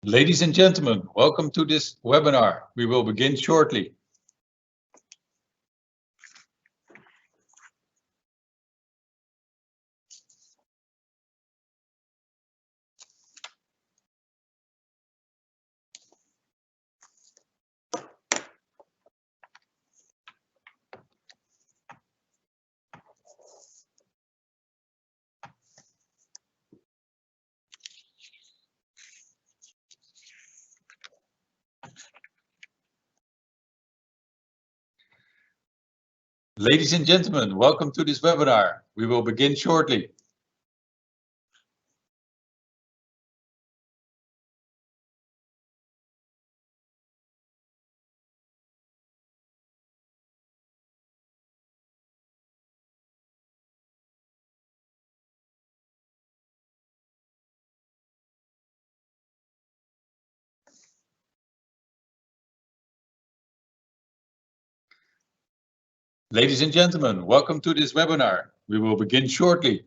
Ladies and gentlemen, welcome to this webinar. We will begin shortly. Ladies and gentlemen, welcome to this webinar. We will begin shortly. Ladies and gentlemen, welcome to this webinar. We will begin shortly.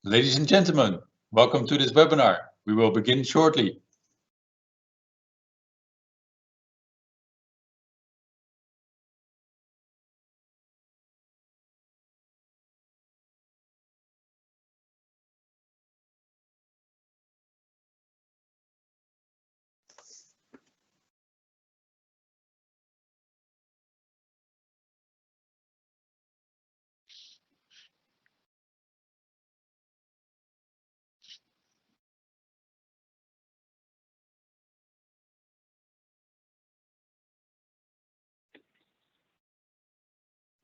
Ladies and gentlemen, welcome to this webinar. We will begin shortly.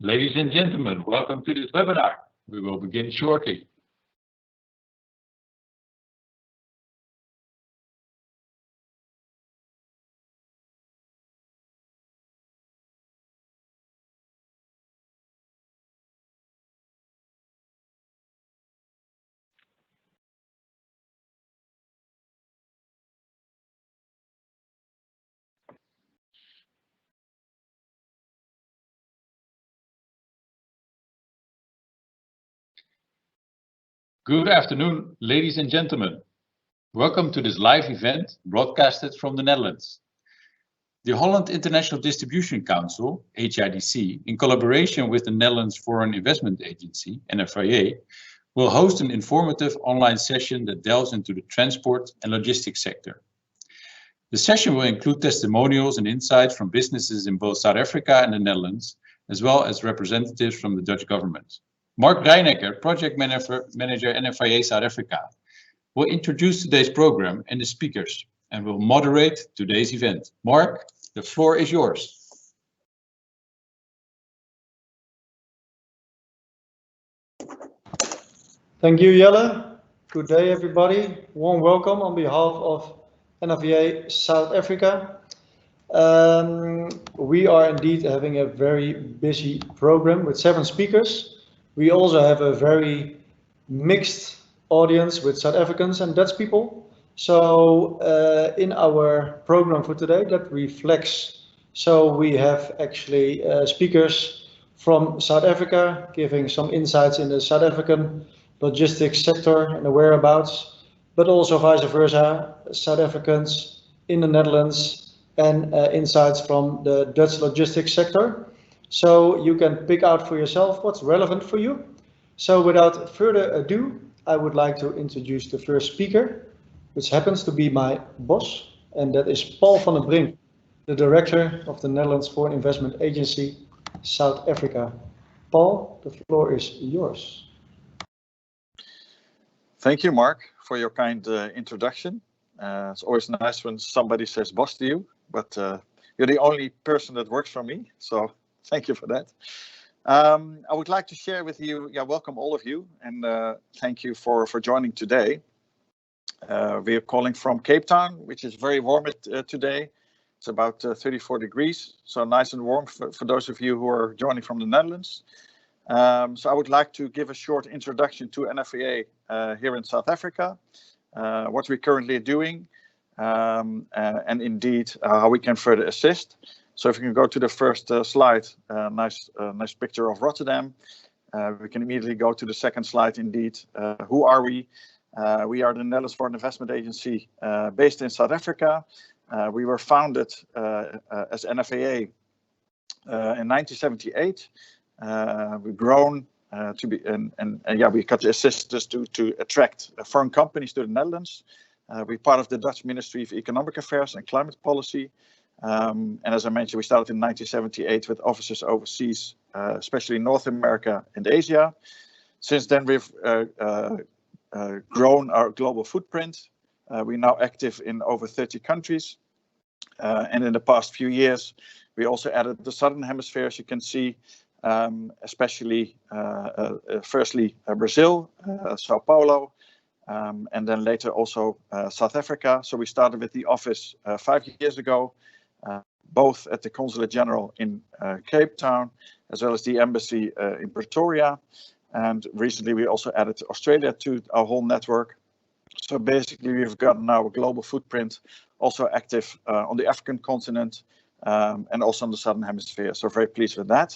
Ladies and gentlemen, welcome to this webinar. We will begin shortly. Good afternoon, ladies and gentlemen. Welcome to this live event broadcasted from the Netherlands. The Holland International Distribution Council, HIDC, in collaboration with the Netherlands Foreign Investment Agency, Nfva, will host an informative online session that delves into the transport and logistics sector. The session will include testimonials and insights from businesses in both South Africa and the Netherlands, as well as representatives from the Dutch government. Mark Reinecker, Project Manager Nfva South Africa, will introduce today's program and the speakers and will moderate today's event. Mark, the floor is yours. Thank you, Jelle. Good day, everybody. Warm welcome on behalf of Nfva South Africa. We are indeed having a very busy program with 7 speakers. We also have a very mixed audience with South Africans and Dutch people. So in our program for today, that reflects. So we have actually speakers from South Africa giving some insights in the South African logistics sector and the whereabouts, but also vice versa, South Africans in the Netherlands and insights from the Dutch logistics sector. So you can pick out for yourself what's relevant for you. So without further ado, I would like to introduce the first speaker, which happens to be my boss, and that is Paul van den Brink, the Director of the Netherlands Foreign Investment Agency, South Africa. Paul, the floor is yours. Thank you, Mark, for your kind introduction. It's always nice when somebody says boss to you, but you're the only person that works for me, so Thank you for that. I would like to share with you, welcome all of you, and thank you for joining today. We are calling from Cape Town, which is very warm today. It's about 34 degrees, so nice and warm for those of you who are joining from the Netherlands. So I would like to give a short introduction to Nfva here in South Africa, what we're currently doing, and indeed how we can further assist. So if you can go to the first slide, nice picture of Rotterdam. We can immediately go to the second slide. Indeed, who are we? We are the Netherlands Foreign Investment Agency based in South Africa. We were founded as Nfva in 1978. We've grown to be, we got to assist us to attract foreign companies to the Netherlands. We're part of the Dutch Ministry of Economic Affairs and Climate Policy. And as I mentioned, we started in 1978 with offices overseas, especially North America and Asia. Since then, we've grown our global footprint. We're now active in over 30 countries. And in the past few years, we also added the Southern Hemisphere, as you can see, especially firstly Brazil, Sao Paulo, and then later also South Africa. So we started with the office 5 years ago, both at the Consulate General in Cape Town, as well as the embassy in Pretoria. And recently we also added Australia to our whole network. So basically we've got now a global footprint, also active on the African continent and also on the Southern Hemisphere. So very pleased with that.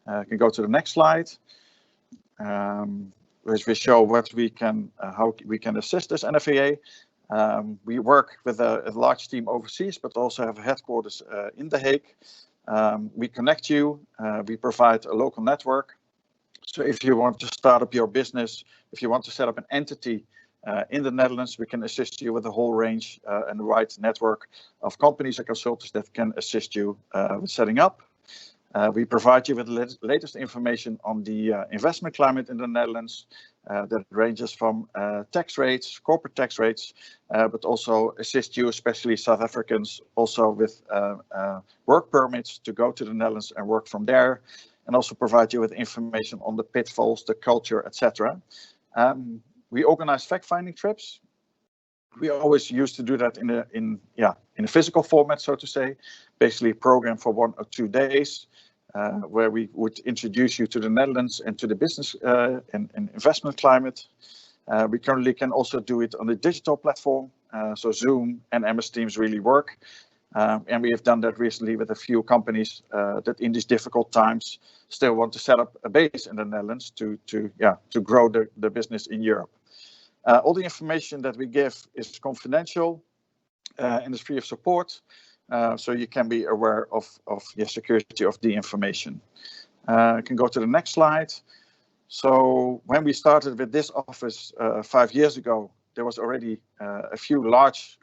I can go to the next slide, which we show what we can, how we can assist as Nfva. We work with a large team overseas, but also have headquarters in The Hague. We connect you, we provide a local network. So if you want to start up your business, if you want to set up an entity in the Netherlands, we can assist you with a whole range and wide network of companies and consultants that can assist you with setting up. We provide you with the latest information on the investment climate in the Netherlands that ranges from tax rates, corporate tax rates, but also assist you, especially South Africans, also with work permits to go to the Netherlands and work from there, and also provide you with information on the pitfalls, the culture, etc. We organize fact-finding trips. We always used to do that in a physical format, so to say, basically a program for 1 or 2 days, where we would introduce you to the Netherlands and to the business and investment climate. We currently can also do it on the digital platform, so Zoom and MS Teams really work. And we have done that recently with a few companies that in these difficult times still want to set up a base in the Netherlands to grow the business in Europe. All the information that we give is confidential and is free of support, so you can be aware of the security of the information. I can go to the next slide. So when we started with this office 5 years ago, there was already a few large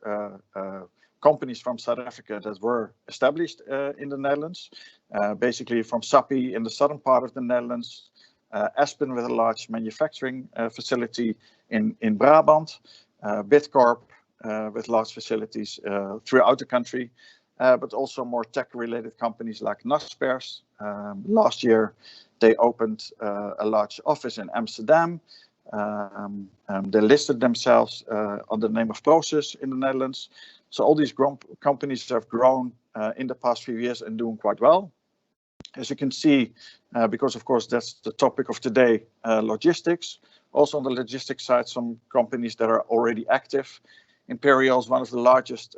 companies from South Africa that were established in the Netherlands, basically from Sappi in the southern part of the Netherlands, Aspen with a large manufacturing facility in Brabant, Bitcorp with large facilities throughout the country, but also more tech-related companies like Naspers. Last year, they opened a large office in Amsterdam. They listed themselves under the name of Proces in the Netherlands. So all these companies have grown in the past few years and doing quite well. As you can see, because of course that's the topic of today, logistics. Also on the logistics side, some companies that are already active. Imperial is one of the largest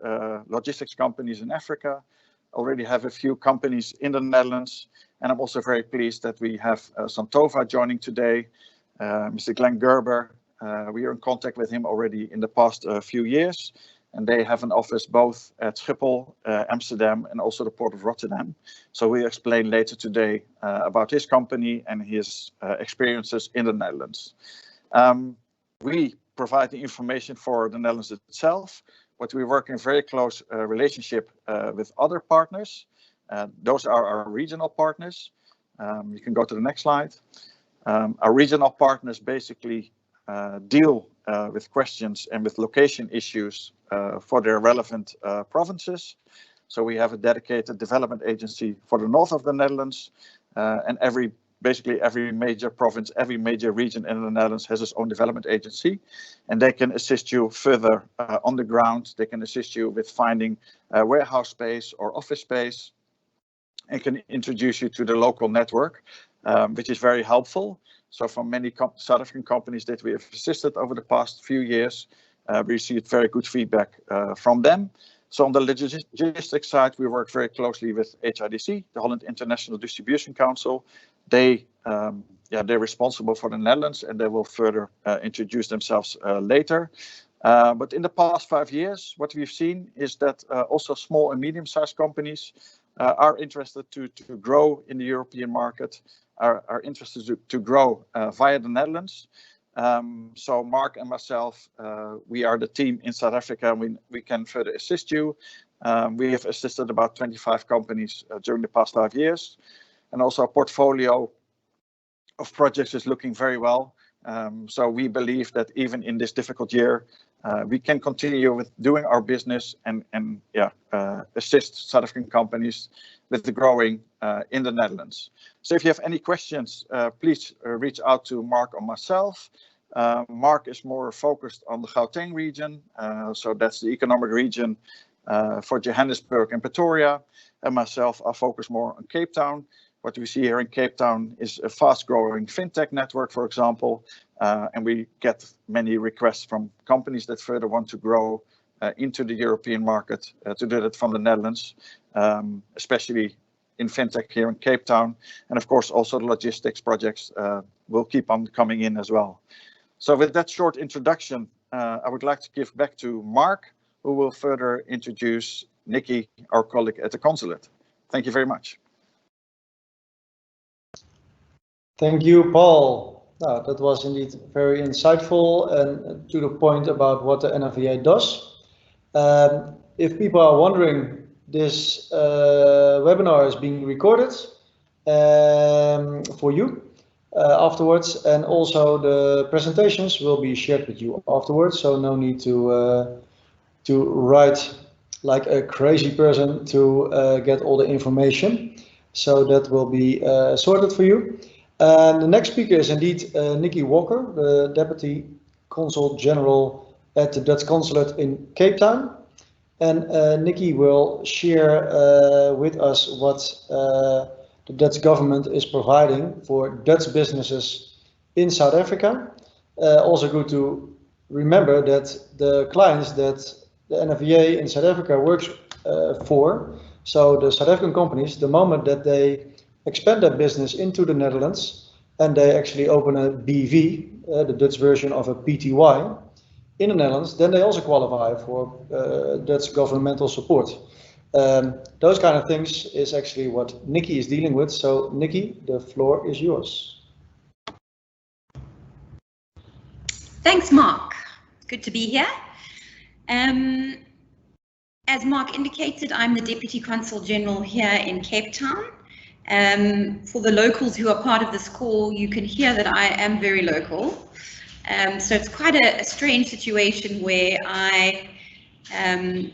logistics companies in Africa. Already have a few companies in the Netherlands. And I'm also very pleased that we have Santova joining today. Mr. Glenn Gerber, we are in contact with him already in the past few years. And they have an office both at Schiphol, Amsterdam, and also the Port of Rotterdam. So we'll explain later today about his company and his experiences in the Netherlands. We provide the information for the Netherlands itself, but we work in very close relationship with other partners. Those are our regional partners. You can go to the next slide. Our regional partners basically deal with questions and with location issues for their relevant provinces. So we have a dedicated development agency for the north of the Netherlands, and basically every major province, every major region in the Netherlands has its own development agency, and they can assist you further on the ground. They can assist you with finding warehouse space or office space, and can introduce you to the local network, which is very helpful. So for many South African companies that we have assisted over the past few years, we received very good feedback from them. So on the logistics side, we work very closely with HIDC, the Holland International Distribution Council. They're responsible for the Netherlands, and they will further introduce themselves later. But in the past 5 years, what we've seen is that also small and medium-sized companies are interested to grow in the European market, are interested to grow via the Netherlands. So Mark and myself, we are the team in South Africa, and we can further assist you. We have assisted about 25 companies during the past 5 years. And also our portfolio of projects is looking very well. So we believe that even in this difficult year, we can continue with doing our business and assist South African companies with the growing in the Netherlands. So if you have any questions, please reach out to Mark or myself. Mark is more focused on the Gauteng region, so that's the economic region for Johannesburg and Pretoria. And myself, I focus more on Cape Town. What we see here in Cape Town is a fast-growing fintech network, for example, and we get many requests from companies that further want to grow into the European market to do that from the Netherlands, especially in fintech here in Cape Town. And of course, also the logistics projects will keep on coming in as well. So with that short introduction, I would like to give back to Mark, who will further introduce Nikki, our colleague at the consulate. Thank you very much. Thank you, Paul. That was indeed very insightful and to the point about what the Nfva does. If people are wondering, this webinar is being recorded for you afterwards, and also the presentations will be shared with you afterwards, so no need to write like a crazy person to get all the information. So that will be sorted for you. And the next speaker is indeed Nikki Walker, the Deputy Consul General at the Dutch Consulate in Cape Town. And Nikki will share with us what the Dutch government is providing for Dutch businesses in South Africa. Also good to remember that the clients that the Nfva in South Africa works for, so the South African companies, the moment that they expand their business into the Netherlands and they actually open a BV, the Dutch version of a PTY in the Netherlands, then they also qualify for Dutch governmental support. Those kind of things is actually what Nikki is dealing with. So Nikki, the floor is yours. Thanks, Mark. Good to be here. As Mark indicated, I'm the Deputy Consul General here in Cape Town. For the locals who are part of this call, you can hear that I am very local. So it's quite a strange situation where I am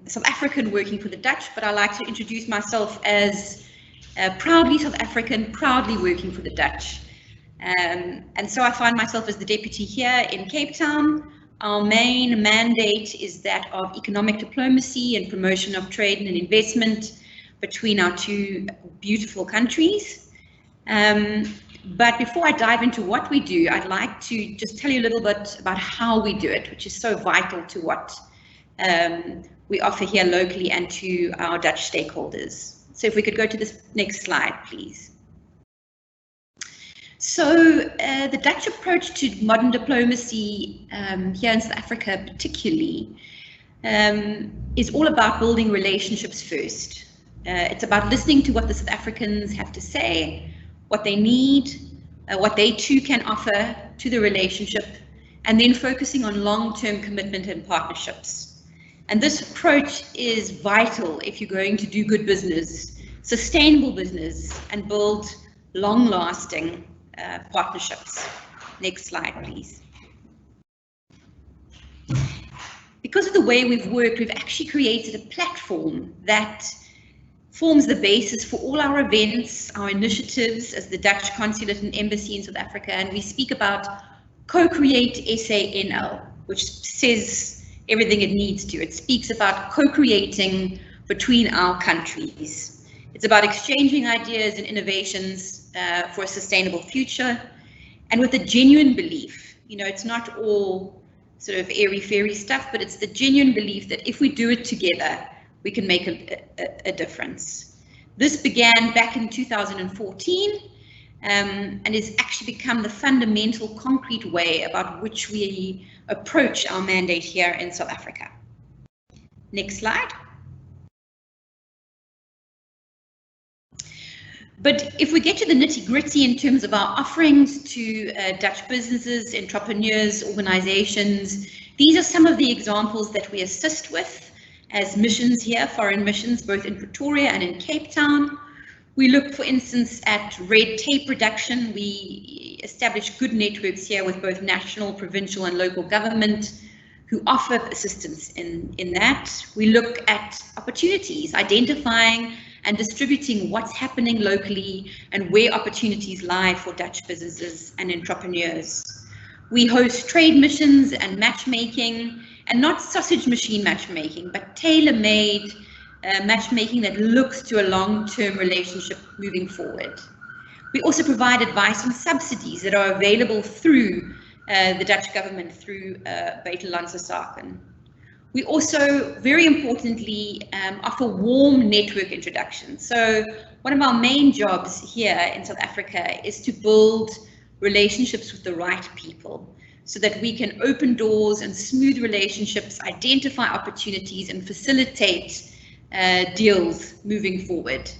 South African working for the Dutch, but I like to introduce myself as proudly South African, proudly working for the Dutch. And so I find myself as the deputy here in Cape Town. Our main mandate is that of economic diplomacy and promotion of trade and investment between our two beautiful countries. But before I dive into what we do, I'd like to just tell you a little bit about how we do it, which is so vital to what we offer here locally and to our Dutch stakeholders. So if we could go to this next slide, please. So the Dutch approach to modern diplomacy here in South Africa particularly is all about building relationships first. It's about listening to what the South Africans have to say, what they need, what they too can offer to the relationship, and then focusing on long-term commitment and partnerships. And this approach is vital if you're going to do good business, sustainable business, and build long-lasting partnerships. Next slide, please. because of the way we've worked, we've actually created a platform that forms the basis for all our events, our initiatives as the Dutch Consulate and Embassy in South Africa, and we speak about Co-Create SANL, which says everything it needs to. It speaks about co-creating between our countries. It's about exchanging ideas and innovations for a sustainable future, and with a genuine belief. You know, it's not all sort of airy-fairy stuff, but it's the genuine belief that if we do it together, we can make a difference. This began back in 2014 and has actually become the fundamental concrete way about which we approach our mandate here in South Africa. Next slide. But if we get to the nitty-gritty in terms of our offerings to Dutch businesses, entrepreneurs, organizations, these are some of the examples that we assist with as missions here, foreign missions, both in Pretoria and in Cape Town. We look, for instance, at red tape reduction. We establish good networks here with both national, provincial and local government who offer assistance in that. We look at opportunities, identifying and distributing what's happening locally and where opportunities lie for Dutch businesses and entrepreneurs. We host trade missions and matchmaking, and not sausage machine matchmaking, but tailor-made matchmaking that looks to a long-term relationship moving forward. We also provide advice on subsidies that are available through the Dutch government through Buitenlandse. We also, very importantly, offer warm network introductions. So one of our main jobs here in South Africa is to build relationships with the right people so that we can open doors and smooth relationships, identify opportunities and facilitate deals moving forward.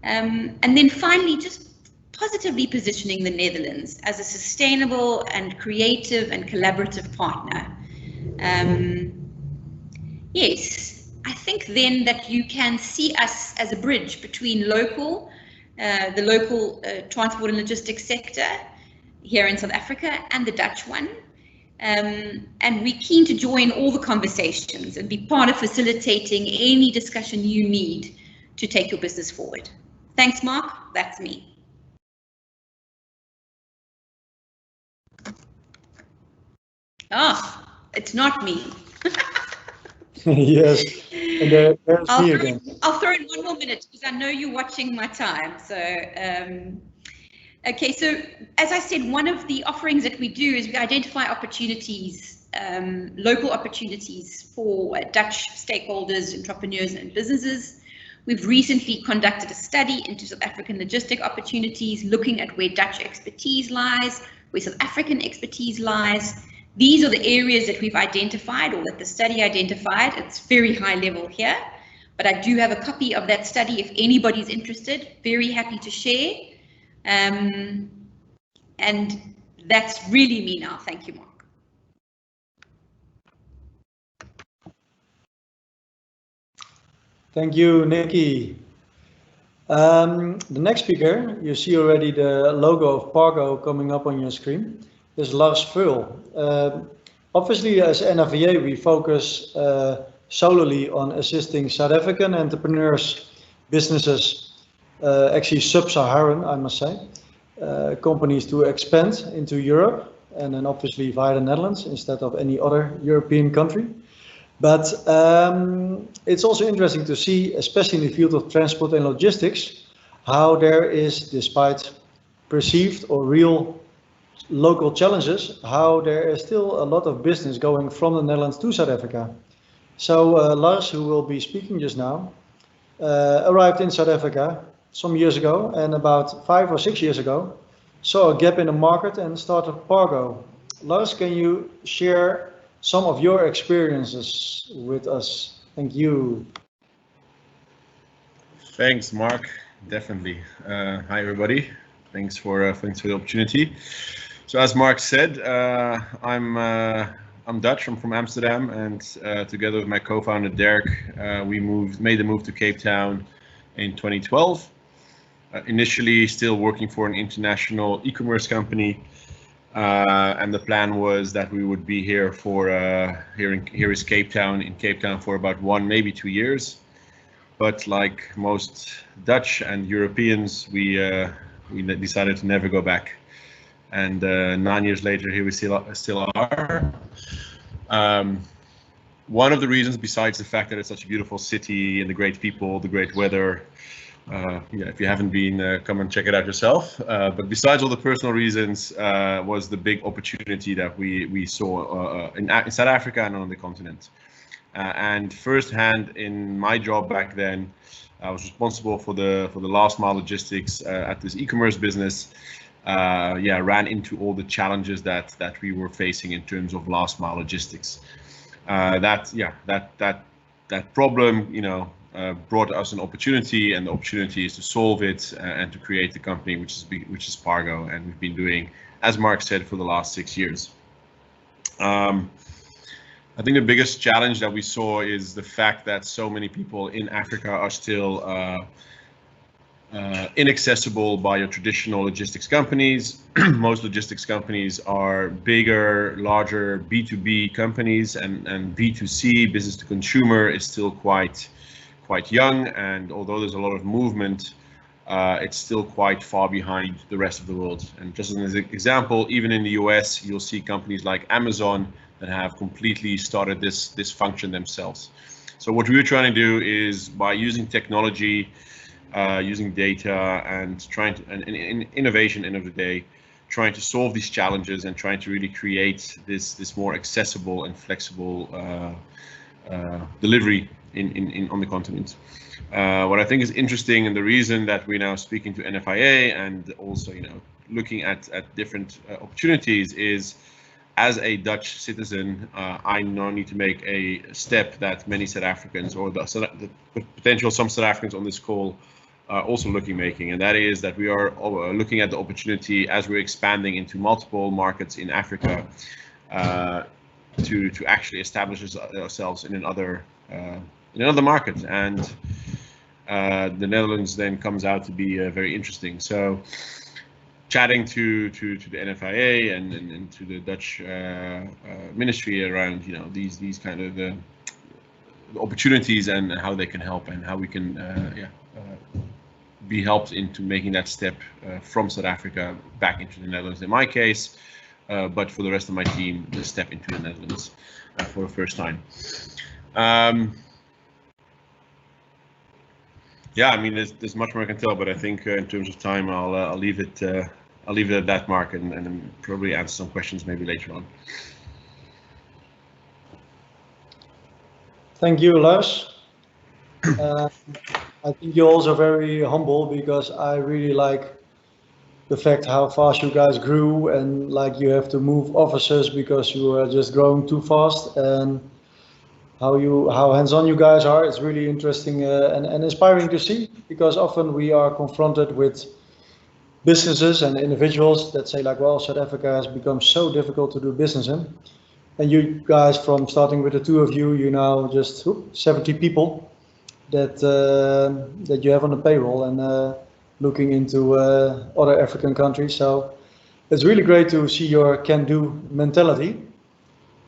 And then finally, just positively positioning the Netherlands as a sustainable and creative and collaborative partner. Yes, I think then that you can see us as a bridge between the local transport and logistics sector here in South Africa and the Dutch one. And we're keen to join all the conversations and be part of facilitating any discussion you need to take your business forward. Thanks, Mark. That's me. Ah, it's not me. Yes, and there's me again. I'll throw in one more minute because I know you're watching my time. So, okay, so as I said, one of the offerings that we do is we identify opportunities, local opportunities for Dutch stakeholders, entrepreneurs and businesses. We've recently conducted a study into South African logistic opportunities, looking at where Dutch expertise lies, where South African expertise lies. These are the areas that we've identified or that the study identified. It's very high level here, but I do have a copy of that study if anybody's interested. Very happy to share. And that's really me now. Thank you, Mark. Thank you, Nikki. The next speaker, you see already the logo of Pargo coming up on your screen, is Lars Veul. Obviously, as Nfva, we focus solely on assisting South African entrepreneurs, businesses, actually sub-Saharan, I must say, companies to expand into Europe, and then obviously via the Netherlands instead of any other European country. But it's also interesting to see, especially in the field of transport and logistics, how there is, despite perceived or real local challenges, how there is still a lot of business going from the Netherlands to South Africa. So Lars, who will be speaking just now, arrived in South Africa some years ago, and about 5 or 6 years ago, saw a gap in the market and started Pargo. Lars, can you share some of your experiences with us? Thank you. Thanks, Mark. Definitely. Hi, everybody. Thanks for the opportunity. So, as Mark said, I'm Dutch. I'm from Amsterdam, and together with my co-founder Dirk, we made the move to Cape Town in 2012. Initially, still working for an international e-commerce company. And the plan was that we would be here for here is Cape Town, in Cape Town for about 1, maybe 2 years. But like most Dutch and Europeans, we decided to never go back. And 9 years later, here we still are. One of the reasons, besides the fact that it's such a beautiful city and the great people, the great weather, if you haven't been, come and check it out yourself. But besides all the personal reasons, was the big opportunity that we saw in South Africa and on the continent. And firsthand in my job back then, I was responsible for the last mile logistics at this e-commerce business. Ran into all the challenges that we were facing in terms of last mile logistics. That problem, brought us an opportunity, and the opportunity is to solve it and to create the company which is Pargo, and we've been doing, as Mark said, for the last 6 years. I think the biggest challenge that we saw is the fact that so many people in Africa are still inaccessible by your traditional logistics companies. Most logistics companies are bigger, larger B2B companies, and B2C, business to consumer, is still quite young. And although there's a lot of movement, it's still quite far behind the rest of the world. And just as an example, even in the US, you'll see companies like Amazon that have completely started this function themselves. So what we were trying to do is, by using technology, using data, and trying to, and innovation, end of the day, trying to solve these challenges and trying to really create this more accessible and flexible delivery on the continent. What I think is interesting, and the reason that we're now speaking to Nfva and also looking at different opportunities, is as a Dutch citizen, I now need to make a step that many South Africans, or the potential some South Africans on this call, are also making, and that is that we are looking at the opportunity, as we're expanding into multiple markets in Africa, to actually establish ourselves in another market, and the Netherlands then comes out to be very interesting. So, chatting to the Nfva and to the Dutch ministry around these kind of the opportunities and how they can help, and how we can be helped into making that step from South Africa back into the Netherlands in my case, but for the rest of my team, the step into the Netherlands for the first time. I mean, there's much more I can tell, but I think in terms of time, I'll leave it at that, Mark, and then probably answer some questions maybe later on. Thank you, Lars. I think you're also very humble, because I really like the fact how fast you guys grew, and like you have to move offices because you are just growing too fast, and how hands-on you guys are. It's really interesting and inspiring to see, because often we are confronted with businesses and individuals that say like, well, South Africa has become so difficult to do business in. And you guys, from starting with the two of you, you now just 70 people that you have on the payroll, and looking into other African countries. So it's really great to see your can-do mentality.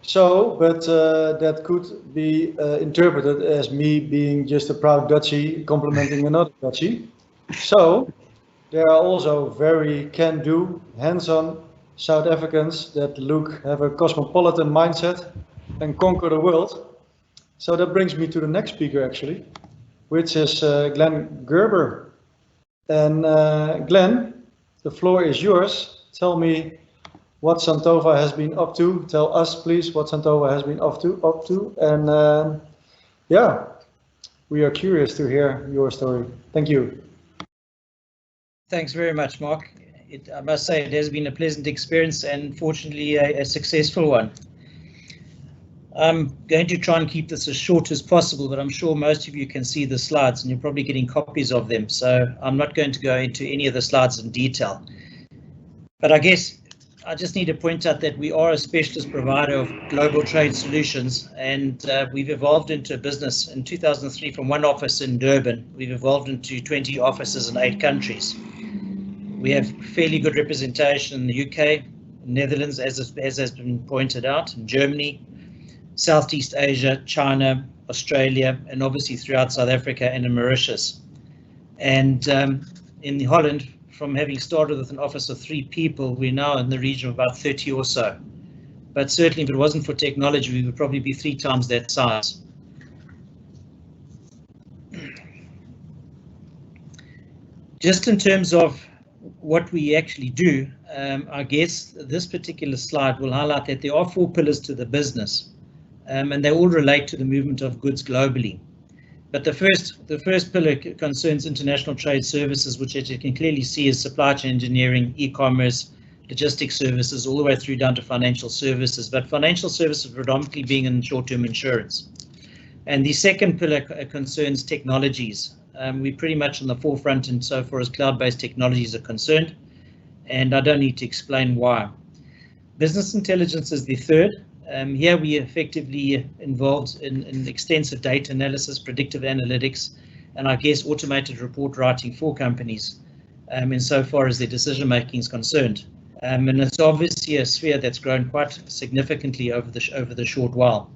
So, but that could be interpreted as me being just a proud Dutchie complimenting another Dutchie. So there are also very can-do, hands-on South Africans that have a cosmopolitan mindset and conquer the world. So that brings me to the next speaker, actually, which is Glenn Gerber. And Glenn, the floor is yours. Tell me what Santova has been up to. Tell us, please, what Santova has been up to. And we are curious to hear your story. Thank you. Thanks very much, Mark. I must say it has been a pleasant experience, and fortunately a successful one. I'm going to try and keep this as short as possible, but I'm sure most of you can see the slides and you're probably getting copies of them. So I'm not going to go into any of the slides in detail. But I guess I just need to point out that we are a specialist provider of global trade solutions, and we've evolved into a business in 2003 from one office in Durban. We've evolved into 20 offices in 8 countries. We have fairly good representation in the UK, Netherlands, as has been pointed out, in Germany, Southeast Asia, China, Australia, and obviously throughout South Africa and in Mauritius. And in Holland, from having started with an office of 3 people, we're now in the region of about 30 or so. But certainly if it wasn't for technology, we would probably be 3 times that size. Just in terms of what we actually do, I guess this particular slide will highlight that there are 4 pillars to the business, and they all relate to the movement of goods globally. But the first pillar concerns international trade services, which, as you can clearly see, is supply chain engineering, e-commerce, logistics services, all the way through down to financial services, but financial services predominantly being in short-term insurance. And the second pillar concerns technologies. We're pretty much on the forefront insofar as cloud-based technologies are concerned, and I don't need to explain why. Business intelligence is the third. Here we are effectively involved in extensive data analysis, predictive analytics, and I guess automated report writing for companies insofar as their decision making is concerned. And it's obviously a sphere that's grown quite significantly over the short while.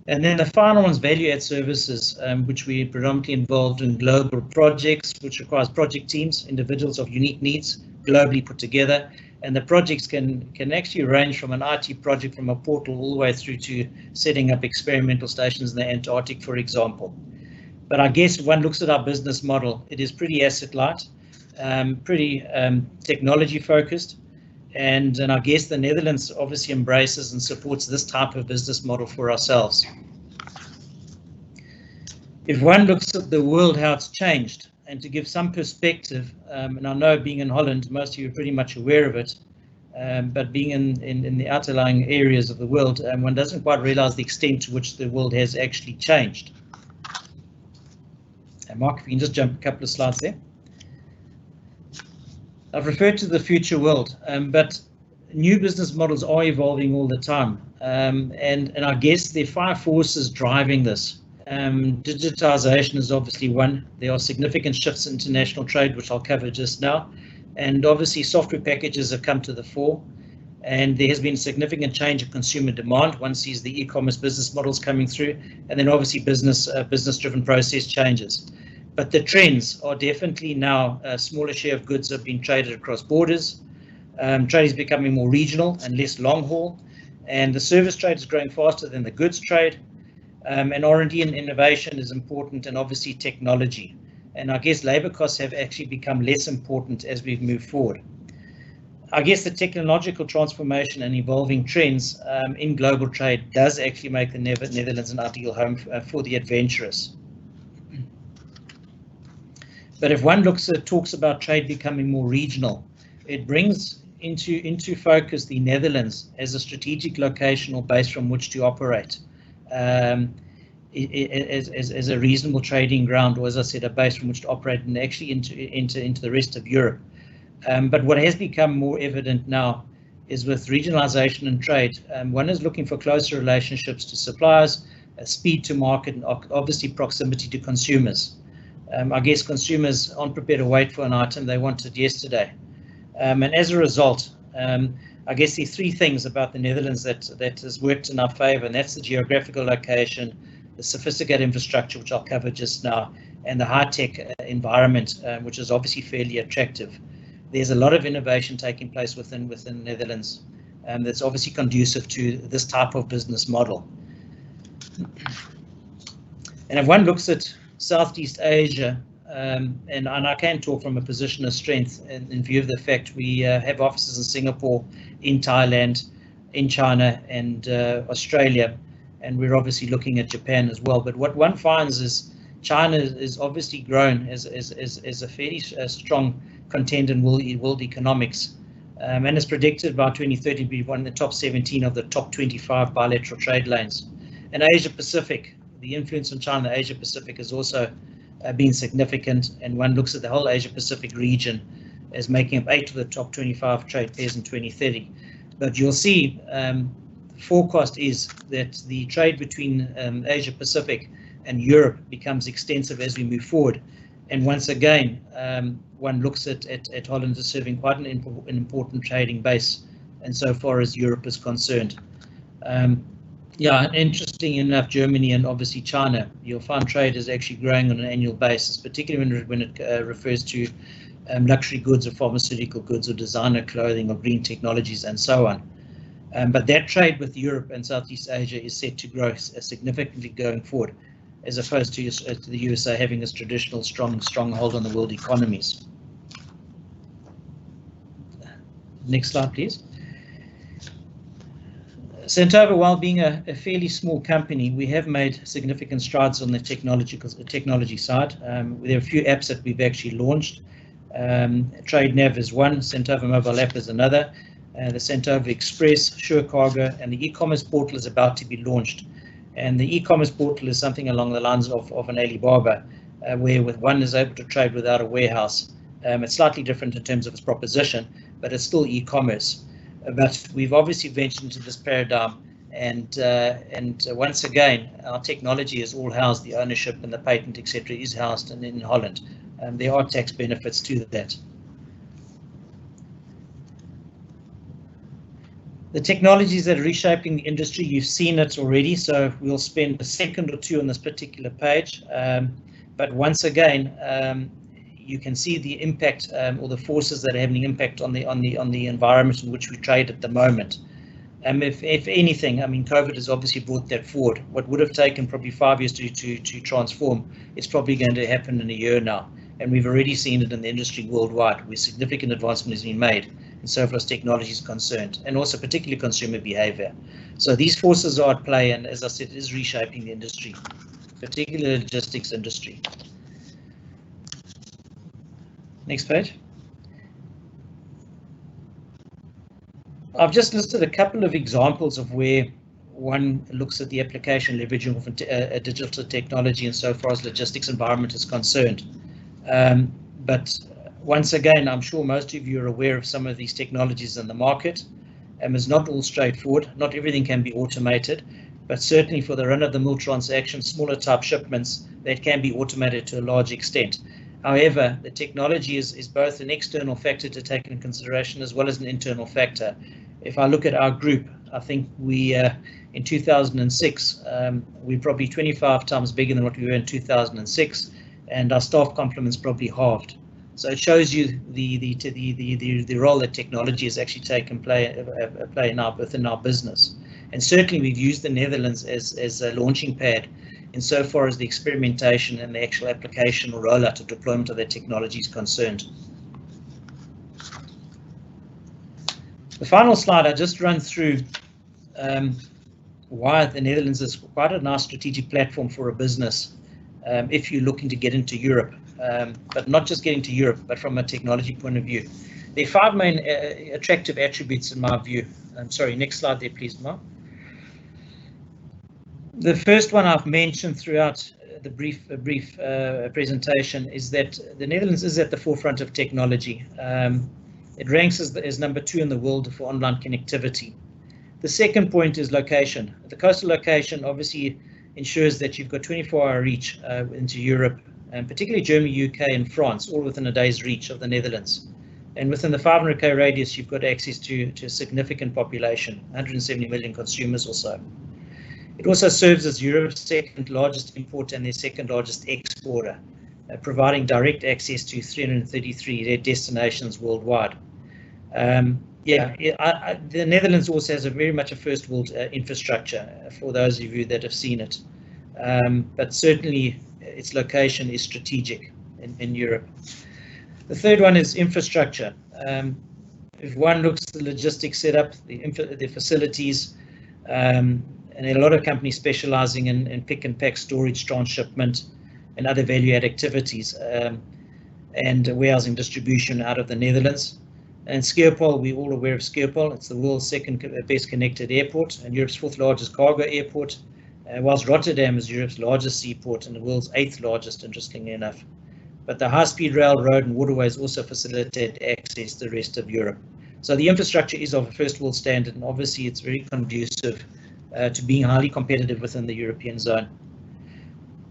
And then the final one is value-add services, which we predominantly involved in global projects, which requires project teams, individuals of unique needs, globally put together. And the projects can actually range from an IT project from a portal all the way through to setting up experimental stations in the Antarctic, for example. But I guess if one looks at our business model, it is pretty asset light, pretty technology focused. And I guess the Netherlands obviously embraces and supports this type of business model for ourselves. If one looks at the world, how it's changed, and to give some perspective, and I know being in Holland, most of you are pretty much aware of it, but being in the outlying areas of the world, one doesn't quite realize the extent to which the world has actually changed. And Mark, if you can just jump a couple of slides there. I've referred to the future world, but new business models are evolving all the time, and I guess there are 5 forces driving this. Digitization is obviously one. There are significant shifts in international trade, which I'll cover just now, and obviously software packages have come to the fore, and there has been significant change in consumer demand. One sees the e-commerce business models coming through, and then obviously business-driven process changes. But the trends are definitely now a smaller share of goods have been traded across borders. Trade is becoming more regional and less long haul, and the service trade is growing faster than the goods trade. And R&D and innovation is important, and obviously technology. And I guess labor costs have actually become less important as we've moved forward. I guess the technological transformation and evolving trends in global trade does actually make the Netherlands an ideal home for the adventurous. But if one talks about trade becoming more regional, it brings into focus the Netherlands as a strategic location or base from which to operate. As a reasonable trading ground, or as I said, a base from which to operate and actually into the rest of Europe. But what has become more evident now is with regionalization and trade, one is looking for closer relationships to suppliers, speed to market, and obviously proximity to consumers. I guess consumers aren't prepared to wait for an item, they want it yesterday. And as a result, I guess the 3 things about the Netherlands that has worked in our favor, and that's the geographical location, the sophisticated infrastructure, which I'll cover just now, and the high-tech environment, which is obviously fairly attractive. There's a lot of innovation taking place within the Netherlands, that's obviously conducive to this type of business model. And if one looks at Southeast Asia, and I can talk from a position of strength in view of the fact we have offices in Singapore, in Thailand, in China, and Australia, and we're obviously looking at Japan as well. But what one finds is China is obviously grown as a fairly strong contender in world economics, and is predicted by 2030 to be one of the top 17 of the top 25 bilateral trade lanes. And Asia Pacific, the influence on China in Asia Pacific has also been significant, and one looks at the whole Asia Pacific region as making up 8 of the top 25 trade pairs in 2030. But you'll see the forecast is that the trade between Asia Pacific and Europe becomes extensive as we move forward. And once again, one looks at Holland as serving quite an important trading base insofar as Europe is concerned. Yeah, interesting enough, Germany and obviously China, you'll find trade is actually growing on an annual basis, particularly when it refers to luxury goods or pharmaceutical goods or designer clothing or green technologies and so on. But that trade with Europe and Southeast Asia is set to grow significantly going forward, as opposed to the USA having its traditional stronghold on the world economies. Next slide, please. Santova, while being a fairly small company, we have made significant strides on the technology side. There are a few apps that we've actually launched. TradeNav is one, Santova mobile app is another, the Santova Express, Sure Cargo, and the e-commerce portal is about to be launched. And the e-commerce portal is something along the lines of an Alibaba, where one is able to trade without a warehouse. It's slightly different in terms of its proposition, but it's still e-commerce. But we've obviously ventured into this paradigm, and once again, our technology is all housed, the ownership and the patent, etc., is housed in Holland. There are tax benefits to that. The technologies that are reshaping the industry, you've seen it already, so we'll spend a second or two on this particular page. But once again, you can see the impact or the forces that are having an impact on the environment in which we trade at the moment. If anything, I mean, COVID has obviously brought that forward. What would have taken probably 5 years to transform, it's probably going to happen in a year now. And we've already seen it in the industry worldwide, where significant advancement has been made insofar as technology is concerned, and also particularly consumer behavior. So these forces are at play, and as I said, it is reshaping the industry, particularly the logistics industry. Next page. I've just listed a couple of examples of where one looks at the application leveraging of digital technology insofar as logistics environment is concerned. But once again, I'm sure most of you are aware of some of these technologies in the market. It's not all straightforward. Not everything can be automated, but certainly for the run-of-the-mill transactions, smaller type shipments, that can be automated to a large extent. However, the technology is both an external factor to take into consideration as well as an internal factor. If I look at our group, I think we, in 2006, we're probably 25 times bigger than what we were in 2006, and our staff complement's probably halved. So it shows you the role that technology has actually play within our business. And certainly we've used the Netherlands as a launching pad insofar as the experimentation and the actual application or rollout or deployment of that technology is concerned. The final slide, I just run through why the Netherlands is quite a nice strategic platform for a business if you're looking to get into Europe, but not just getting to Europe, but from a technology point of view. There are 5 main attractive attributes in my view. Sorry, next slide there, please, Mark. The first one I've mentioned throughout the brief presentation is that the Netherlands is at the forefront of technology. It ranks as number 2 in the world for online connectivity. The second point is location. The coastal location obviously ensures that you've got 24-hour reach into Europe, and particularly Germany, UK, and France, all within a day's reach of the Netherlands. And within the 500k radius, you've got access to a significant population, 170 million consumers or so. It also serves as Europe's second largest importer and their second largest exporter, providing direct access to 333 destinations worldwide. The Netherlands also has very much a first world infrastructure, for those of you that have seen it. But certainly its location is strategic in Europe. The third one is infrastructure. If one looks at the logistics setup, the facilities, and a lot of companies specializing in pick and pack, storage, transshipment, and other value-add activities, and warehousing distribution out of the Netherlands. And Schiphol, we're all aware of Schiphol. It's the world's second best connected airport and Europe's 4th largest cargo airport, whilst Rotterdam is Europe's largest seaport and the world's 8th largest, interestingly enough. But the high-speed rail, road, and waterways also facilitate access to the rest of Europe. So the infrastructure is of a first world standard, and obviously it's very conducive to being highly competitive within the European zone.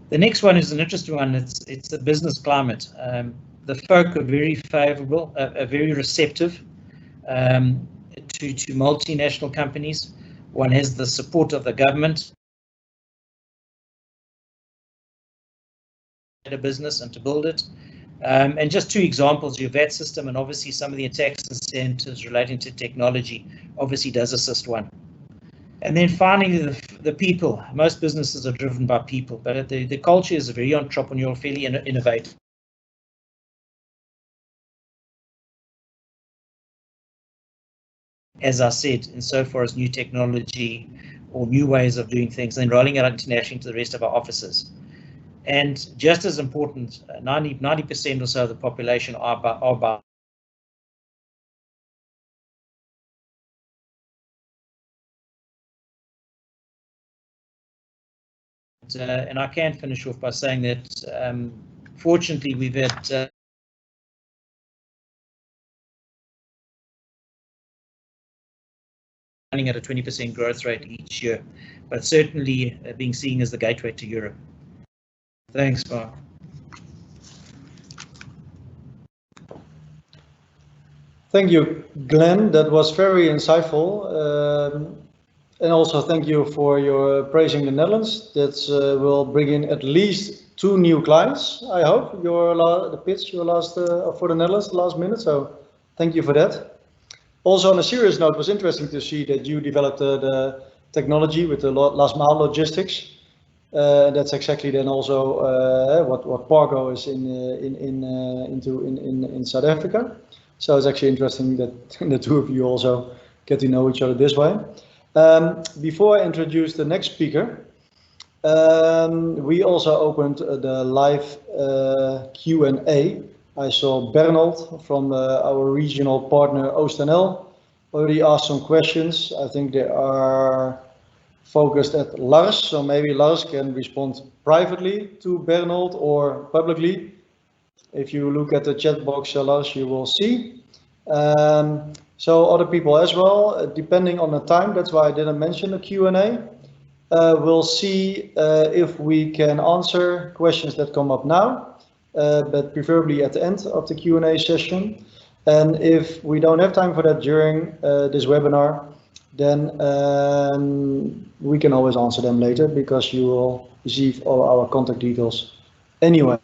The next one is an interesting one. It's the business climate. The folk are very favourable, very receptive to multinational companies. One has the support of the government, a business and to build it. And just 2 examples, your VAT system and obviously some of the tax incentives relating to technology obviously does assist one. And then finally, the people. Most businesses are driven by people, but the culture is very entrepreneurial, fairly innovative. As I said, insofar as new technology or new ways of doing things, and rolling it out internationally to the rest of our offices. And just as important, 90% or so of the population are by and I can finish off by saying that fortunately we've had running at a 20% growth rate each year, but certainly being seen as the gateway to Europe. Thanks, Mark. Thank you, Glenn. That was very insightful. And also thank you for your praising the Netherlands. That will bring in at least 2 new clients, I hope. The pitch for the Netherlands, the last minute. So thank you for that. Also, on a serious note, it was interesting to see that you developed the technology with the last mile logistics. That's exactly then also what Pargo is in South Africa. So it's actually interesting that the 2 of you also get to know each other this way. Before I introduce the next speaker, we also opened the live Q&A. I saw Bernald from our regional partner OostNL already asked some questions. I think they are focused at Lars, so maybe Lars can respond privately to Bernald or publicly. If you look at the chat box, Lars, you will see. So other people as well, depending on the time, that's why I didn't mention the Q&A. We'll see if we can answer questions that come up now, but preferably at the end of the Q&A session. And if we don't have time for that during this webinar, then we can always answer them later because you will receive all our contact details anyway.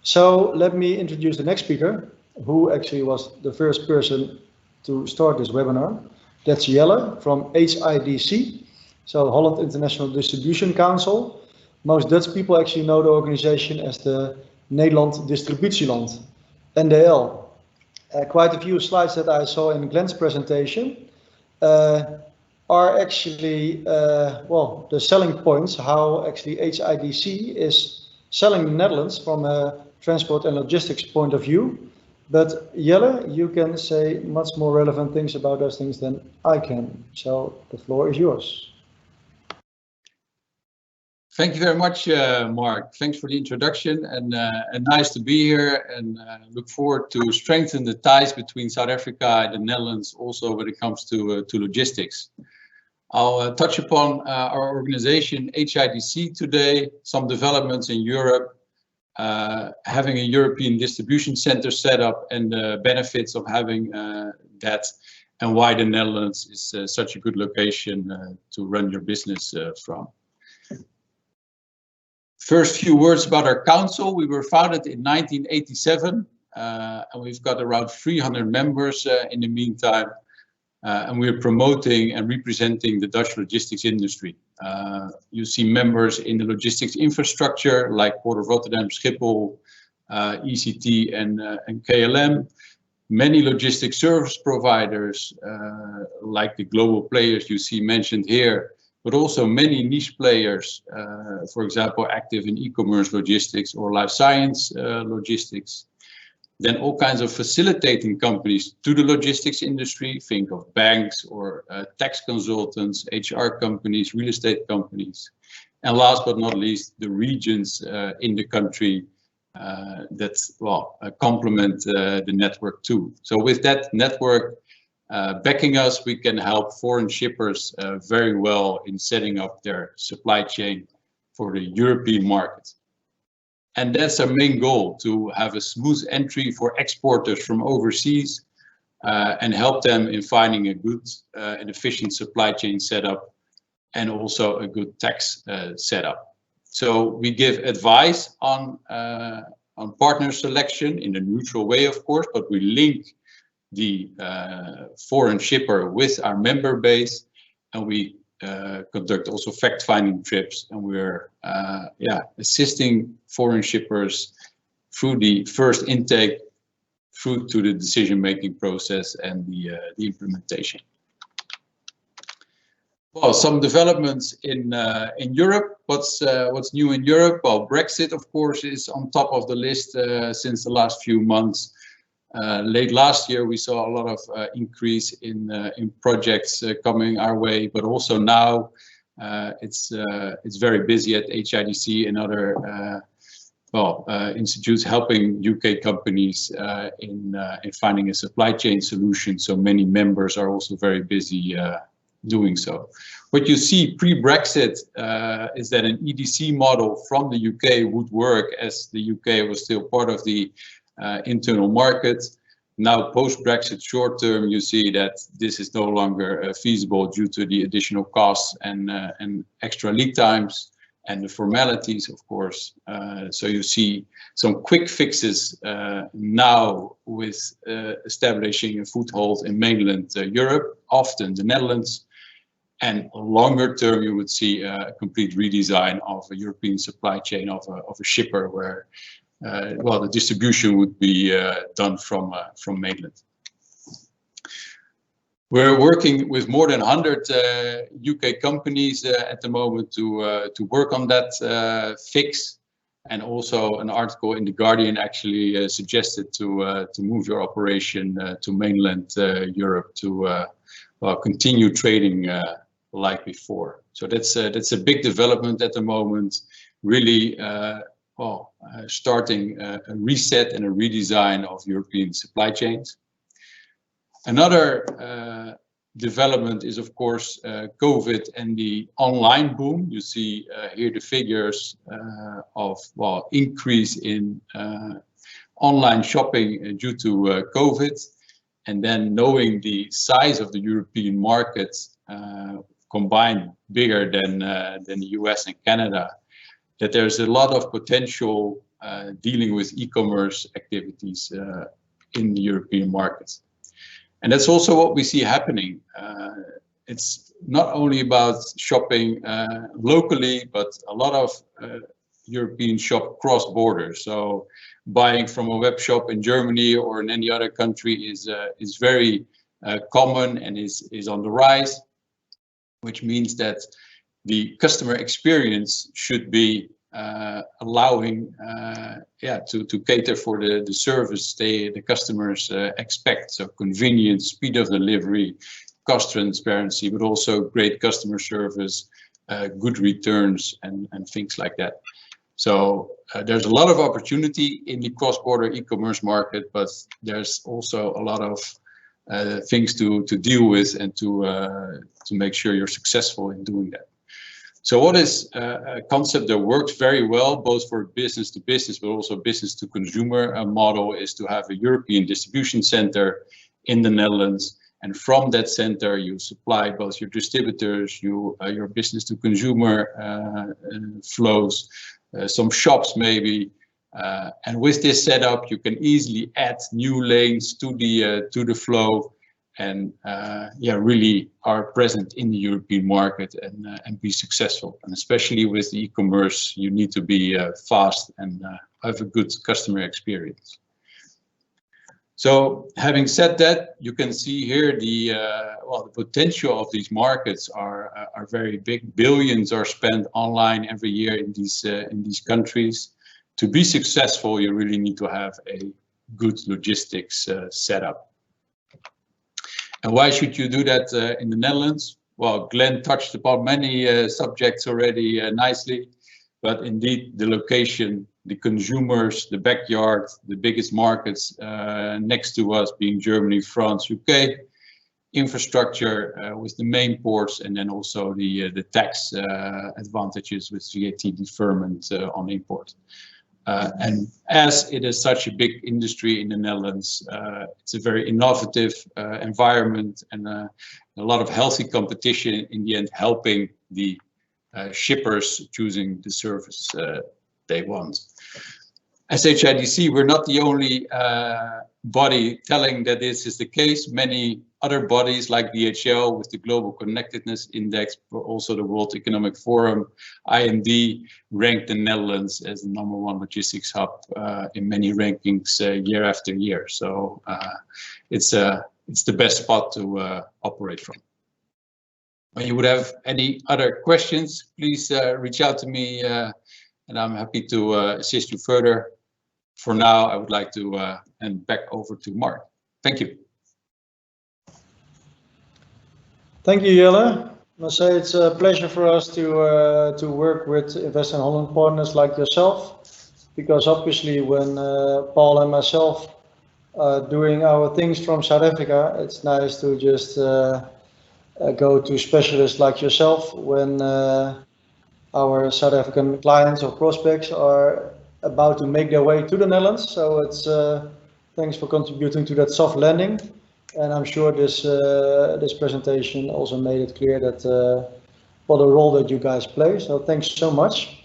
So let me introduce the next speaker, who actually was the first person to start this webinar. That's Jelle from HIDC, so Holland International Distribution Council. Most Dutch people actually know the organization as the Nederland Distributieland, NDL. Quite a few slides that I saw in Glenn's presentation are actually, well, the selling points, how actually HIDC is selling the Netherlands from a transport and logistics point of view. But Jelle, you can say much more relevant things about those things than I can. So the floor is yours. Thank you very much, Mark. Thanks for the introduction, and nice to be here, and look forward to strengthen the ties between South Africa and the Netherlands also when it comes to logistics. I'll touch upon our organization HIDC today, some developments in Europe, having a European distribution center set up and the benefits of having that, and why the Netherlands is such a good location to run your business from. First few words about our council. We were founded in 1987 and we've got around 300 members in the meantime, and we're promoting and representing the Dutch logistics industry. You see members in the logistics infrastructure like Port of Rotterdam, Schiphol, ECT and KLM. Many logistics service providers like the global players you see mentioned here, but also many niche players, for example, active in e-commerce logistics or life science logistics. Then all kinds of facilitating companies to the logistics industry. Think of banks or tax consultants, HR companies, real estate companies. And last but not least, the regions in the country that, well, complement the network too. So with that network backing us, we can help foreign shippers very well in setting up their supply chain for the European market. And that's our main goal, to have a smooth entry for exporters from overseas, and help them in finding a good and efficient supply chain setup, and also a good tax setup. So we give advice on partner selection in a neutral way, of course, but we link the foreign shipper with our member base, and we conduct also fact-finding trips, and we're assisting foreign shippers through the first intake, through to the decision-making process and the implementation. Well, some developments in Europe. What's new in Europe? Well, Brexit, of course, is on top of the list since the last few months. Late last year, we saw a lot of increase in projects coming our way, but also now it's very busy at HIDC and other institutes helping UK companies in finding a supply chain solution. So many members are also very busy doing so. What you see pre-Brexit is that an EDC model from the UK would work, as the UK was still part of the internal market. Now post-Brexit short term, you see that this is no longer feasible due to the additional costs and extra lead times and the formalities, of course. So you see some quick fixes now with establishing a foothold in mainland Europe, often the Netherlands. And longer term, you would see a complete redesign of a European supply chain of a shipper, where the distribution would be done from mainland. We're working with more than 100 UK companies at the moment to work on that fix, and also an article in The Guardian actually suggested to move your operation to mainland Europe to continue trading like before. So that's a big development at the moment, really starting a reset and a redesign of European supply chains. Another development is, of course, COVID and the online boom. You see here the figures of increase in online shopping due to COVID, and then knowing the size of the European market combined bigger than the US and Canada, that there's a lot of potential dealing with e-commerce activities in the European markets. And that's also what we see happening. It's not only about shopping locally, but a lot of Europeans shop cross-border. So buying from a web shop in Germany or in any other country is very common and is on the rise, which means that the customer experience should be allowing to cater for the service the customers expect. So convenience, speed of delivery, cost transparency, but also great customer service, good returns, and things like that. So there's a lot of opportunity in the cross-border e-commerce market, but there's also a lot of things to deal with and to make sure you're successful in doing that. So what is a concept that works very well, both for business to business, but also business to consumer model, is to have a European distribution center in the Netherlands. And from that center, you supply both your distributors, your business to consumer flows, some shops maybe. And with this setup, you can easily add new lanes to the flow, and really are present in the European market and be successful. And especially with the e-commerce, you need to be fast and have a good customer experience. So having said that, you can see here the potential of these markets are very big. Billions are spent online every year in these countries. To be successful, you really need to have a good logistics setup. And why should you do that in the Netherlands? Well, Glenn touched upon many subjects already nicely, but indeed the location, the consumers, the backyard, the biggest markets next to us being Germany, France, UK, infrastructure with the main ports, and then also the tax advantages with VAT deferment on import. And as it is such a big industry in the Netherlands, it's a very innovative environment and a lot of healthy competition in the end, helping the shippers choosing the service they want. As HIDC, we're not the only body telling that this is the case. Many other bodies like DHL with the Global Connectedness Index, but also the World Economic Forum, IMD, ranked the Netherlands as the #1 logistics hub in many rankings year after year. So it's the best spot to operate from. When you would have any other questions, please reach out to me and I'm happy to assist you further. For now, I would like to hand back over to Mark. Thank you. Thank you, Jelle. I must say it's a pleasure for us to work with Invest in Holland partners like yourself, because obviously when Paul and myself are doing our things from South Africa, it's nice to just go to specialists like yourself when our South African clients or prospects are about to make their way to the Netherlands. So it's thanks for contributing to that soft landing. And I'm sure this this presentation also made it clear that what a role that you guys play. So thanks so much.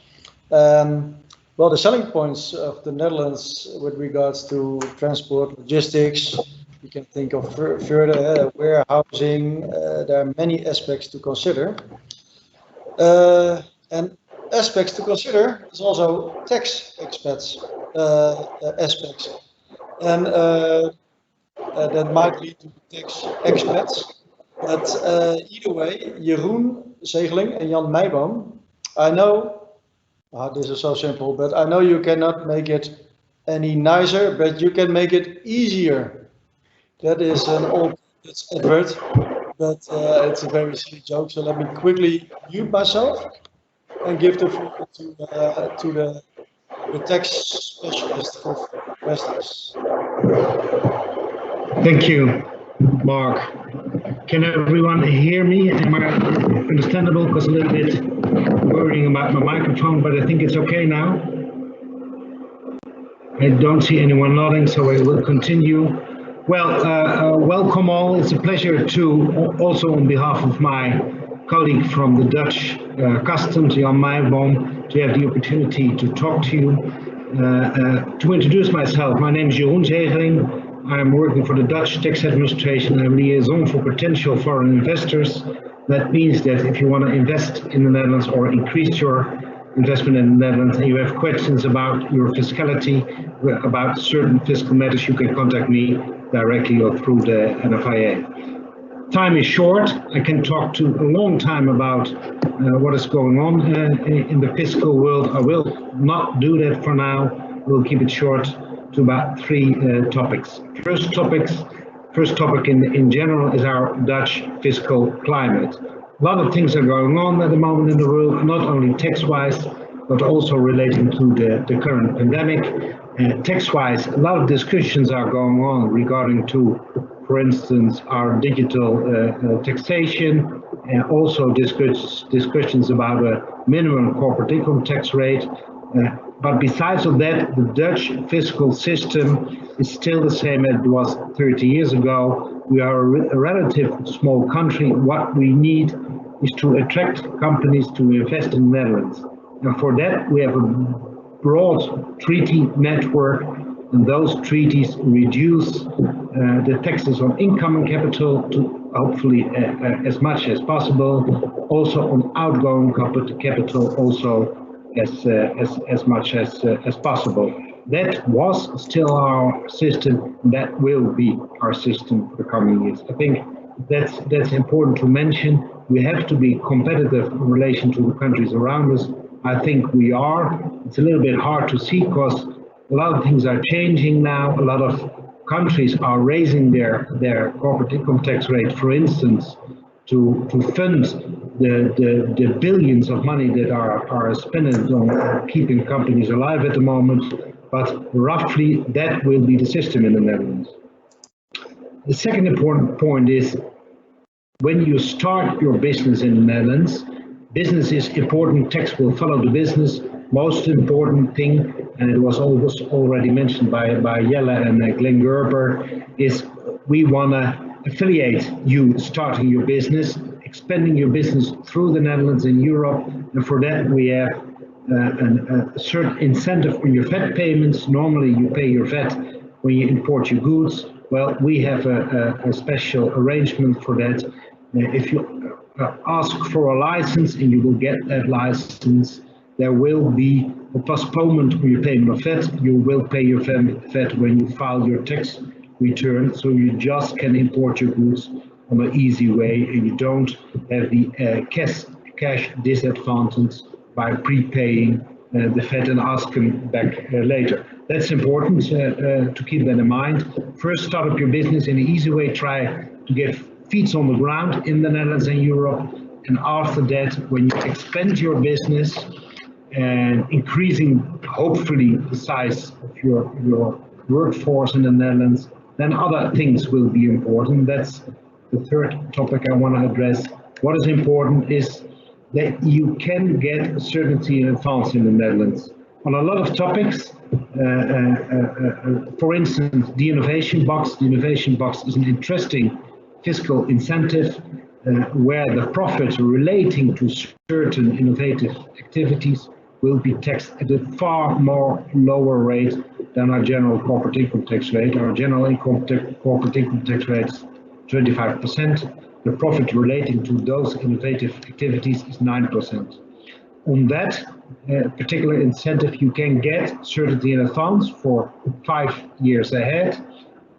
Well, the selling points of the Netherlands with regards to transport, logistics, you can think of further warehousing. There are many aspects to consider. And aspects to consider is also tax aspects. And that might lead to tax expats. But either way, Jeroen Zegeling and Jan Meijboom, I know, this is so simple, but I know you cannot make it any nicer, but you can make it easier. That is an old advert, but it's a very silly joke. So let me quickly mute myself and give the floor to the tax specialist for investors. Thank you, Mark. Can everyone hear me? Am I understandable? Because a little bit worrying about my microphone, but I think it's okay now. I don't see anyone nodding, so I will continue. Well, welcome all. It's a pleasure to, also on behalf of my colleague from the Dutch Customs, Jan Meijboom, to have the opportunity to talk to you. To introduce myself, my name is Jeroen Zegeling. I'm working for the Dutch Tax Administration. I'm liaison for potential foreign investors. That means that if you want to invest in the Netherlands or increase your investment in the Netherlands and you have questions about your fiscality, about certain fiscal matters, you can contact me directly or through the Nfva. Time is short. I can talk to a long time about what is going on in the fiscal world. I will not do that for now. We'll keep it short to about three topics. First topic in general is our Dutch fiscal climate. A lot of things are going on at the moment in the world, not only tax-wise, but also relating to the current pandemic. Tax-wise, a lot of discussions are going on regarding to, for instance, our digital taxation, and also discussions about a minimum corporate income tax rate. But besides of that, the Dutch fiscal system is still the same as it was 30 years ago. We are a relatively small country. What we need is to attract companies to invest in the Netherlands. And for that, we have a broad treaty network, and those treaties reduce the taxes on income and capital to hopefully as much as possible. Also on outgoing capital, also as much as possible. That was still our system. That will be our system for the coming years. I think that's important to mention. We have to be competitive in relation to the countries around us. I think we are. It's a little bit hard to see because a lot of things are changing now. A lot of countries are raising their corporate income tax rate, for instance, to fund the billions of money that are spent on keeping companies alive at the moment, but roughly that will be the system in the Netherlands. The second important point is when you start your business in the Netherlands, business is important, tax will follow the business. Most important thing and it was already mentioned by Jelle and Glenn Gerber, is we want to affiliate you starting your business, expanding your business through the Netherlands and Europe, and for that we have a certain incentive on your VAT payments. Normally you pay your VAT when you import your goods. Well, we have a special arrangement for that. If you ask for a license and you will get that license, there will be a postponement on your payment of VAT. You will pay your VAT when you file your tax return, so you just can import your goods on an easy way, and you don't have the cash disadvantage by prepaying the VAT and asking back later. That's important to keep that in mind. First, start up your business in an easy way. Try to get feet on the ground in the Netherlands and Europe, and after that, when you expand your business and increasing, hopefully, the size of your workforce in the Netherlands, then other things will be important. That's the third topic I want to address. What is important is that you can get certainty in advance in the Netherlands on a lot of topics. For instance, the Innovation Box. The Innovation Box is an interesting fiscal incentive where the profits relating to certain innovative activities will be taxed at a far more lower rate than our general corporate income tax rate. Our general corporate income tax rate is 25%. The profit relating to those innovative activities is 9%. On that particular incentive, you can get certainty in advance for 5 years ahead.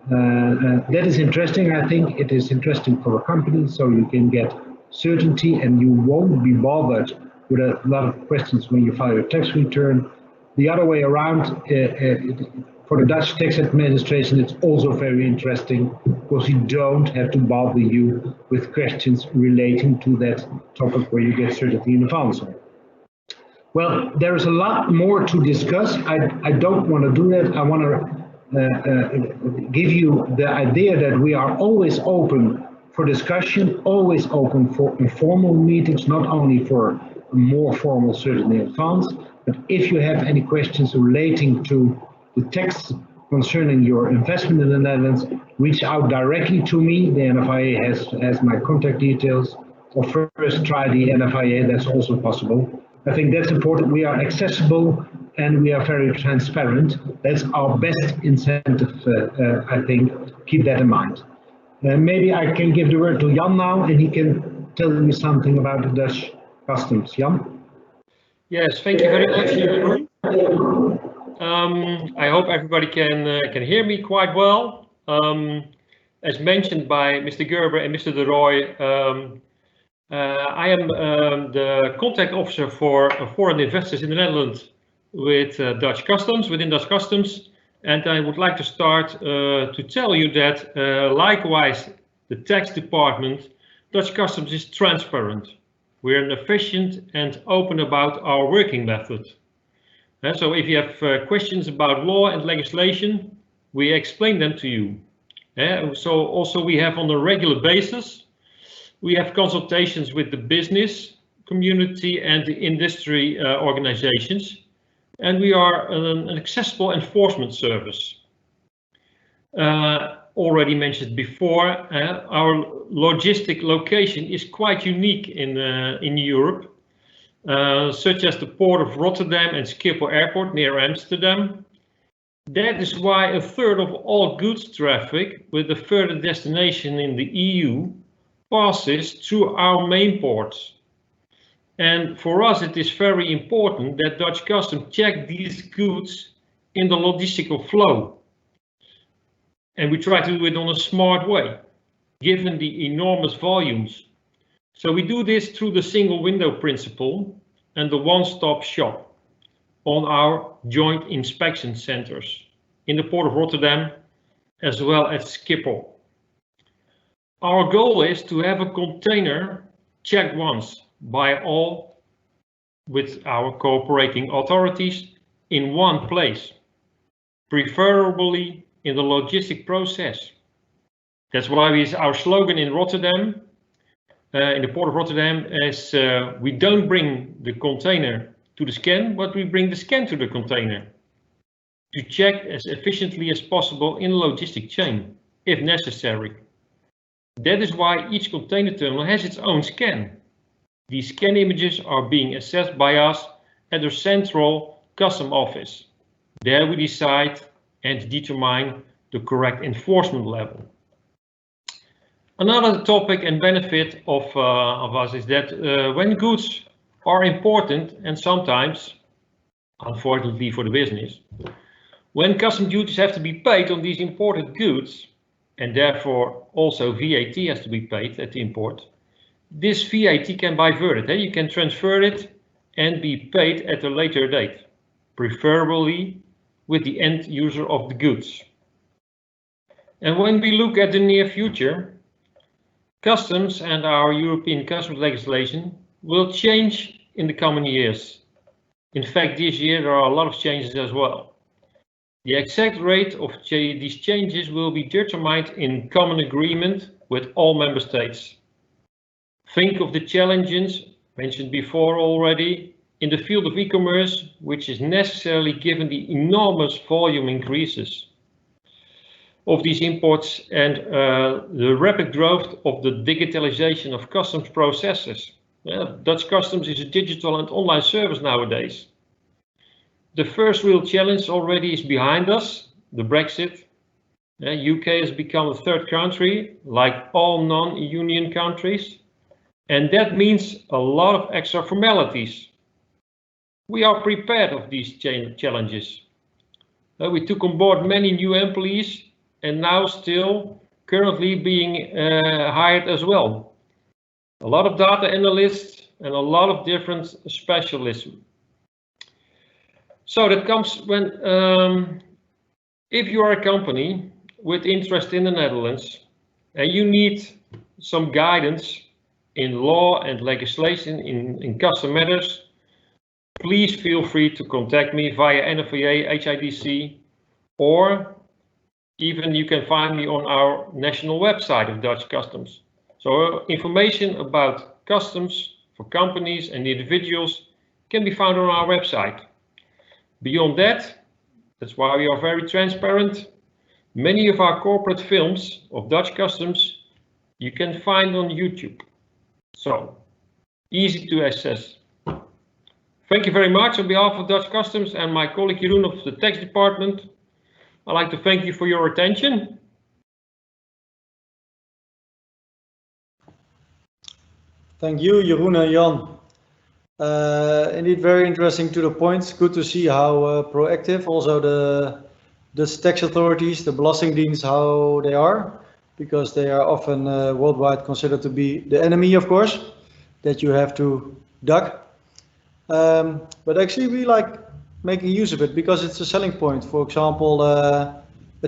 That is interesting. I think it is interesting for a company, so you can get certainty and you won't be bothered with a lot of questions when you file your tax return. The other way around, for the Dutch tax administration, it's also very interesting because you don't have to bother you with questions relating to that topic where you get certainty in advance. Well, there is a lot more to discuss. I don't want to do that. I want to give you the idea that we are always open for discussion, always open for informal meetings, not only for more formal certainty in advance, but if you have any questions relating to the text concerning your investment in the Netherlands, reach out directly to me. The Nfva has my contact details, or first try the Nfva, that's also possible. I think that's important. We are accessible and we are very transparent. That's our best incentive, I think. Keep that in mind. Maybe I can give the word to Jan now, and he can tell you something about the Dutch customs. Jan? Yes, thank you very much, Jeroen. I hope everybody can hear me quite well. As mentioned by Mr. Gerber and Mr. De Rooij, I am the contact officer for foreign investors in the Netherlands with Dutch Customs, within Dutch Customs. And I would like to start to tell you that likewise, the tax department, Dutch Customs is transparent. We're efficient and open about our working method. So if you have questions about law and legislation, we explain them to you. So also we have on a regular basis, we have consultations with the business community and the industry organizations, and we are an accessible enforcement service. Already mentioned before, our logistic location is quite unique in Europe, such as the port of Rotterdam and Schiphol Airport near Amsterdam. That is why a third of all goods traffic with a further destination in the EU passes through our main ports. And for us, it is very important that Dutch Customs check these goods in the logistical flow. And we try to do it on a smart way, given the enormous volumes. So we do this through the single window principle and the one-stop shop on our joint inspection centers in the port of Rotterdam, as well as Schiphol. Our goal is to have a container checked once by all with our cooperating authorities in one place, preferably in the logistic process. That's why our slogan in Rotterdam, in the port of Rotterdam, is we don't bring the container to the scan, but we bring the scan to the container. to check as efficiently as possible in the logistic chain, if necessary. That is why each container terminal has its own scan. These scan images are being assessed by us at the central custom office. There we decide and determine the correct enforcement level. Another topic and benefit of us is that when goods are important, and sometimes, unfortunately for the business, when custom duties have to be paid on these imported goods, and therefore also VAT has to be paid at the import, this VAT can be diverted. You can transfer it and be paid at a later date, preferably with the end user of the goods. And when we look at the near future, customs and our European customs legislation will change in the coming years. In fact, this year there are a lot of changes as well. The exact rate of these changes will be determined in common agreement with all member states. Think of the challenges mentioned before already in the field of e-commerce, which is necessarily given the enormous volume increases of these imports and the rapid growth of the digitalization of customs processes. Dutch customs is a digital and online service nowadays. The first real challenge already is behind us, the Brexit. UK has become a third country, like all non-union countries, and that means a lot of extra formalities. We are prepared of these challenges. We took on board many new employees and now still currently being hired as well. A lot of data analysts and a lot of different specialists. So that comes when, if you are a company with interest in the Netherlands and you need some guidance in law and legislation in custom matters, please feel free to contact me via Nfva, HIDC, or even you can find me on our national website of Dutch Customs. So information about customs for companies and individuals can be found on our website. Beyond that, that's why we are very transparent. Many of our corporate films of Dutch Customs you can find on YouTube. So easy to access. Thank you very much on behalf of Dutch Customs and my colleague Jeroen of the Tax Department. I'd like to thank you for your attention. Thank you, Jeroen and Jan. Indeed, very interesting to the point. Good to see how proactive also the tax authorities, the Belastingdienst, how they are, because they are often worldwide considered to be the enemy, of course, that you have to duck. But actually we like making use of it because it's a selling point. For example, a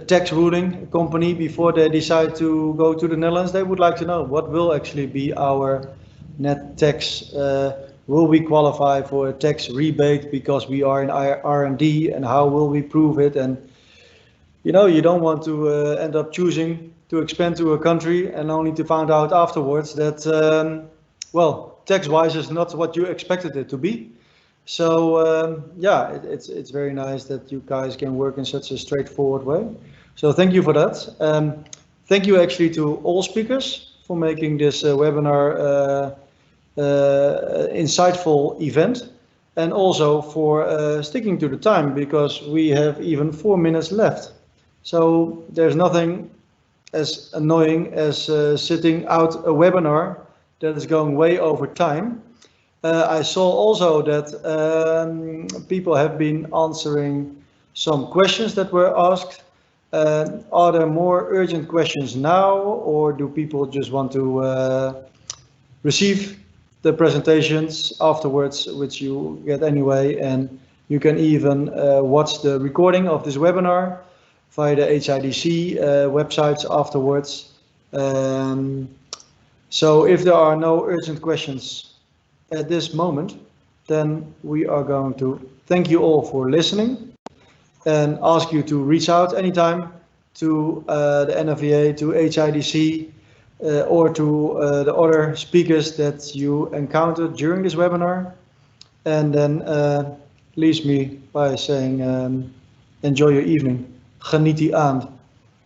tax ruling, a company, before they decide to go to the Netherlands, they would like to know what will actually be our net tax. Will we qualify for a tax rebate because we are in R&D, and how will we prove it? And you know, you don't want to end up choosing to expand to a country and only to find out afterwards that, well, tax-wise is not what you expected it to be. So yeah, it's very nice that you guys can work in such a straightforward way. So thank you for that. Thank you actually to all speakers for making this webinar insightful event, and also for sticking to the time, because we have even 4 minutes left. So there's nothing as annoying as sitting out a webinar that is going way over time. I saw also that people have been answering some questions that were asked. Are there more urgent questions now, or do people just want to receive the presentations afterwards, which you get anyway? And you can even watch the recording of this webinar via the HIDC websites afterwards. So if there are no urgent questions at this moment, then we are going to thank you all for listening and ask you to reach out anytime to the Nfva, to HIDC, or to the other speakers that you encountered during this webinar. And then leaves me by saying Enjoy your evening. Geniet die avond.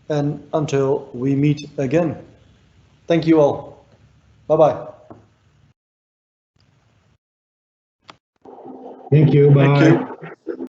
And until we meet again. Thank you all. Bye-bye. Thank you. Bye. Thank you.